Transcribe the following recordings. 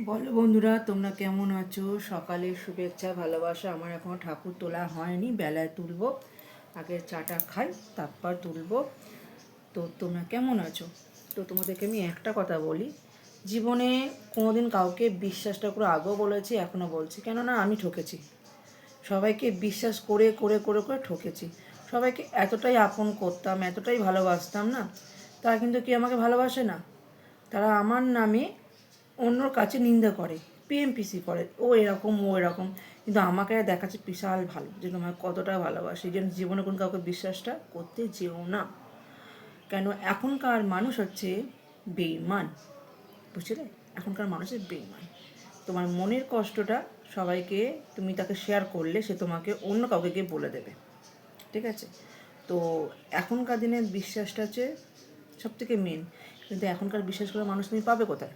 বলো বন্ধুরা, তোমরা কেমন আছো? সকালের শুভেচ্ছা ভালোবাসা। আমার এখনও ঠাকুর তোলা হয়নি, বেলায় তুলবো। আগে চাটা খাই, তারপর তুলবো। তো তোমরা কেমন আছো? তো তোমাদেরকে আমি একটা কথা বলি, জীবনে কোনোদিন কাউকে বিশ্বাসটা করে আগেও বলেছি, এখনও বলছি, কেননা আমি ঠকেছি। সবাইকে বিশ্বাস করে করে করে করে ঠকেছি। সবাইকে এতটাই আপন করতাম, এতটাই ভালোবাসতাম না, তারা কিন্তু কি আমাকে ভালোবাসে না। তারা আমার নামে অন্যর কাছে নিন্দা করে, পিএমপিসি করে, ও এরকম ও এরকম, কিন্তু আমাকে দেখাচ্ছে বিশাল ভালো, যে তোমার কতটা ভালোবাসি। এই জন্য জীবনে কোন কাউকে বিশ্বাসটা করতে যেও না। কেন এখনকার মানুষ হচ্ছে বেঈমান, বুঝলে? এখনকার মানুষের বেঈমান। তোমার মনের কষ্টটা সবাইকে তুমি তাকে শেয়ার করলে, সে তোমাকে অন্য কাউকে গিয়ে বলে দেবে, ঠিক আছে? তো এখনকার দিনে বিশ্বাসটা হচ্ছে সবথেকে মেন। কিন্তু এখনকার বিশ্বাস করা মানুষ তুমি পাবে কোথায়?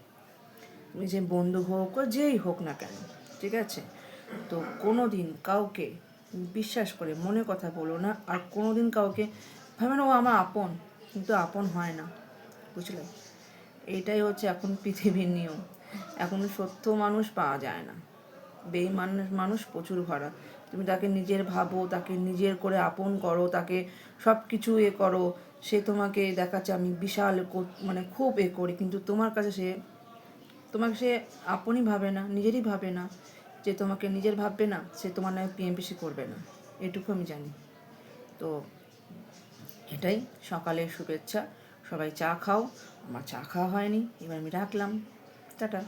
তুমি যে বন্ধু হোক বা যেই হোক না কেন, ঠিক আছে? তো কোনো দিন কাউকে বিশ্বাস করে মনে কথা বলো না। আর কোনো দিন কাউকে ভাবে না ও আমার আপন, কিন্তু আপন হয় না, বুঝলে? এইটাই হচ্ছে এখন পৃথিবীর নিয়ম। এখন সত্য মানুষ পাওয়া যায় না, বেঈমান মানুষ প্রচুর ভরা। তুমি তাকে নিজের ভাবো, তাকে নিজের করে আপন করো, তাকে সব কিছু করো, সে তোমাকে দেখাচ্ছে আমি বিশাল মানে খুব করি, কিন্তু তোমাকে সে আপনই ভাবে না, নিজেরই ভাবে না। যে তোমাকে নিজের ভাববে না, সে তোমার নামে পিএমপিসি করবে না, এটুকু আমি জানি। তো এটাই সকালের শুভেচ্ছা। সবাই চা খাও। আমার চা খাওয়া হয়নি, এবার আমি রাখলাম। টাটা।